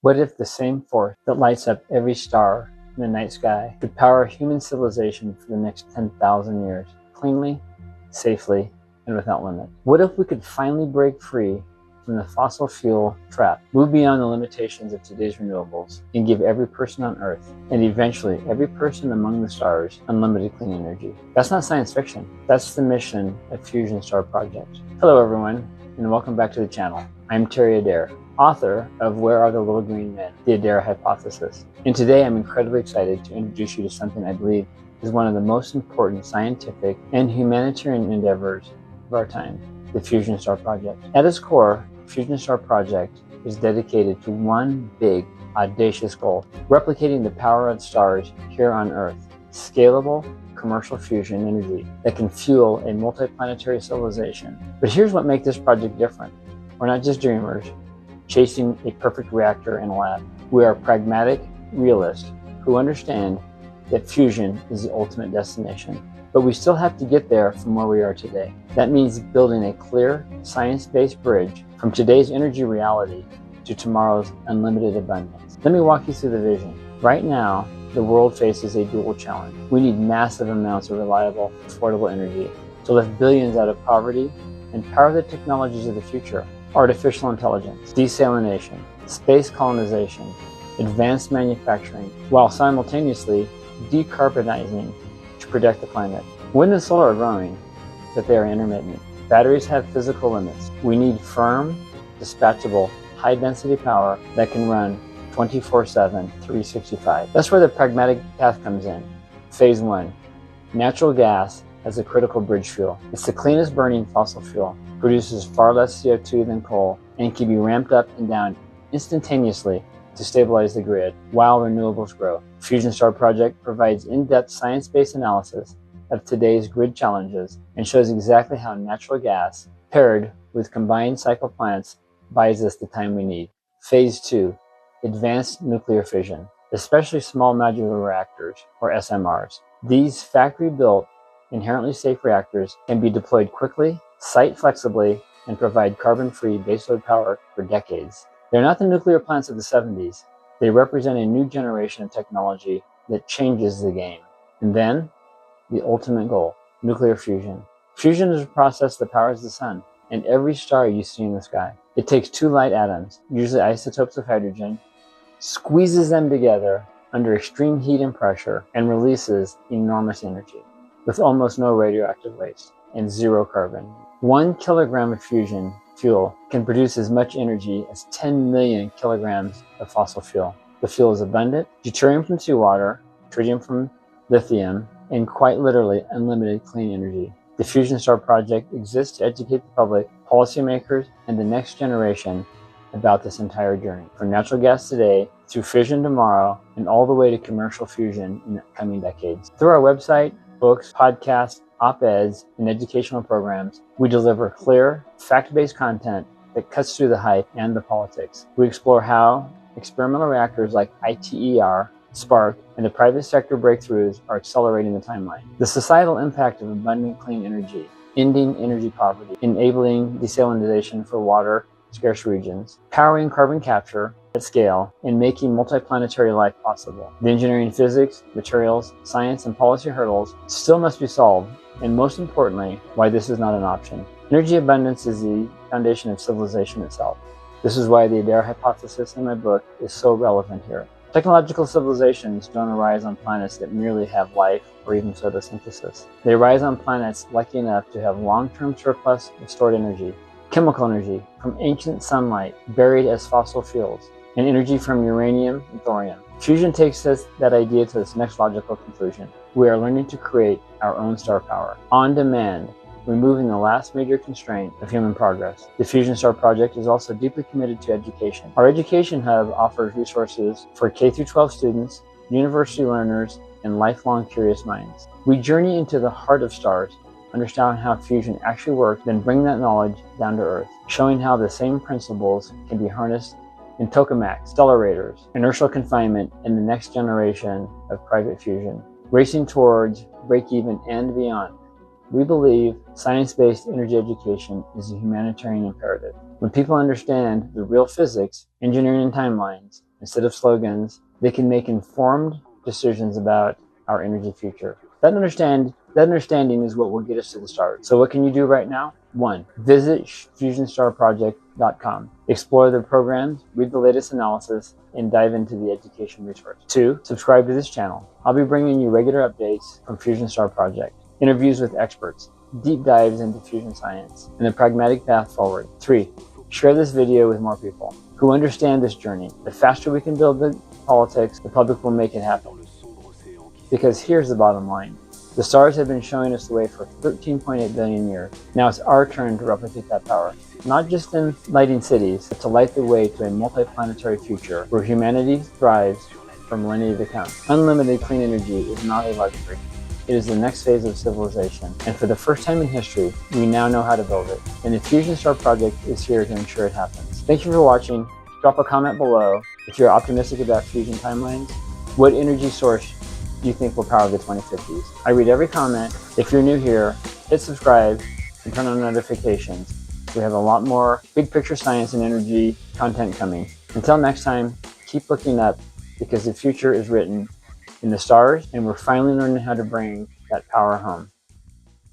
What if the same force that lights up every star in the night sky could power human civilization for the next 10,000 years, cleanly, safely, and without limit? What if we could finally break free from the fossil fuel trap, move beyond the limitations of today's renewables, and give every person on Earth, and eventually every person among the stars, unlimited clean energy? That's not science fiction. That's the mission of Fusion Star Project. Hello everyone, and welcome back to the channel. I'm Terry Adair, author of Where Are the Little Green Men? The Adair Hypothesis. And today I'm incredibly excited to introduce you to something I believe is one of the most important scientific and humanitarian endeavors of our time, the Fusion Star Project. At its core, Fusion Star Project is dedicated to one big, audacious goal: replicating the power of stars here on Earth, scalable commercial fusion energy that can fuel a multi-planetary civilization. But here's what makes this project different. We're not just dreamers chasing a perfect reactor in a lab. We are pragmatic realists who understand that fusion is the ultimate destination. But we still have to get there from where we are today. That means building a clear, science-based bridge from today's energy reality to tomorrow's unlimited abundance. Let me walk you through the vision. Right now, the world faces a dual challenge. We need massive amounts of reliable, affordable energy to lift billions out of poverty and power the technologies of the future: artificial intelligence, desalination, space colonization, advanced manufacturing, while simultaneously decarbonizing to protect the climate. Wind and solar are growing, but they are intermittent. Batteries have physical limits. We need firm, dispatchable, high-density power that can run 24/7, 365. That's where the pragmatic path comes in. Phase 1. Natural gas as a critical bridge fuel. It's the cleanest burning fossil fuel, produces far less CO2 than coal, and can be ramped up and down instantaneously to stabilize the grid while renewables grow. Fusion Star Project provides in-depth science-based analysis of today's grid challenges and shows exactly how natural gas paired with combined cycle plants buys us the time we need. Phase 2. Advanced nuclear fission, especially small modular reactors, or SMRs. These factory-built, inherently safe reactors can be deployed quickly, site flexibly, and provide carbon-free baseload power for decades. They're not the nuclear plants of the 70s. They represent a new generation of technology that changes the game. And then, the ultimate goal: nuclear fusion. Fusion is a process that powers the sun and every star you see in the sky. It takes two light atoms, usually isotopes of hydrogen, squeezes them together under extreme heat and pressure, and releases enormous energy with almost no radioactive waste and zero carbon. 1 kilogram of fusion fuel can produce as much energy as 10 million kilograms of fossil fuel. The fuel is abundant: deuterium from seawater, tritium from lithium, and quite literally unlimited clean energy. The Fusion Star Project exists to educate the public, policymakers, and the next generation about this entire journey, from natural gas today through fission tomorrow and all the way to commercial fusion in the coming decades. Through our website, books, podcasts, op-eds, and educational programs, we deliver clear, fact-based content that cuts through the hype and the politics. We explore how experimental reactors like ITER, SPARC, and the private sector breakthroughs are accelerating the timeline. The societal impact of abundant clean energy, ending energy poverty, enabling desalination for water-scarce regions, powering carbon capture at scale, and making multi-planetary life possible. The engineering, physics, materials, science, and policy hurdles still must be solved, and most importantly, why this is not an option. Energy abundance is the foundation of civilization itself. This is why the Adair hypothesis in my book is so relevant here. Technological civilizations don't arise on planets that merely have life or even photosynthesis. They arise on planets lucky enough to have long-term surplus of stored energy, chemical energy from ancient sunlight buried as fossil fuels, and energy from uranium and thorium. Fusion takes that idea to its next logical conclusion. We are learning to create our own star power, on demand, removing the last major constraint of human progress. The Fusion Star Project is also deeply committed to education. Our education hub offers resources for K-12 students, university learners, and lifelong curious minds. We journey into the heart of stars, understand how fusion actually works, then bring that knowledge down to Earth, showing how the same principles can be harnessed in Tokamaks, accelerators, inertial confinement, and the next generation of private fusion, racing towards break-even and beyond. We believe science-based energy education is a humanitarian imperative. When people understand the real physics, engineering, and timelines, instead of slogans, they can make informed decisions about our energy future. That understanding is what will get us to the stars. So what can you do right now? 1. Visit fusionstarproject.com. Explore the programs, read the latest analysis, and dive into the education resource. 2. Subscribe to this channel. I'll be bringing you regular updates from Fusion Star Project, interviews with experts, deep dives into fusion science, and the pragmatic path forward. 3. Share this video with more people who understand this journey. The faster we can build the politics, the public will make it happen. Because here's the bottom line. The stars have been showing us the way for 13.8 billion years. Now it's our turn to replicate that power. Not just in lighting cities, but to light the way to a multi-planetary future where humanity thrives for millennia to come. Unlimited clean energy is not a luxury. It is the next phase of civilization. And for the first time in history, we now know how to build it. And the Fusion Star Project is here to ensure it happens. Thank you for watching. Drop a comment below if you're optimistic about fusion timelines. What energy source do you think will power the 2050s? I read every comment. If you're new here, hit subscribe and turn on notifications. We have a lot more big picture science and energy content coming. Until next time, keep looking up because the future is written in the stars and we're finally learning how to bring that power home.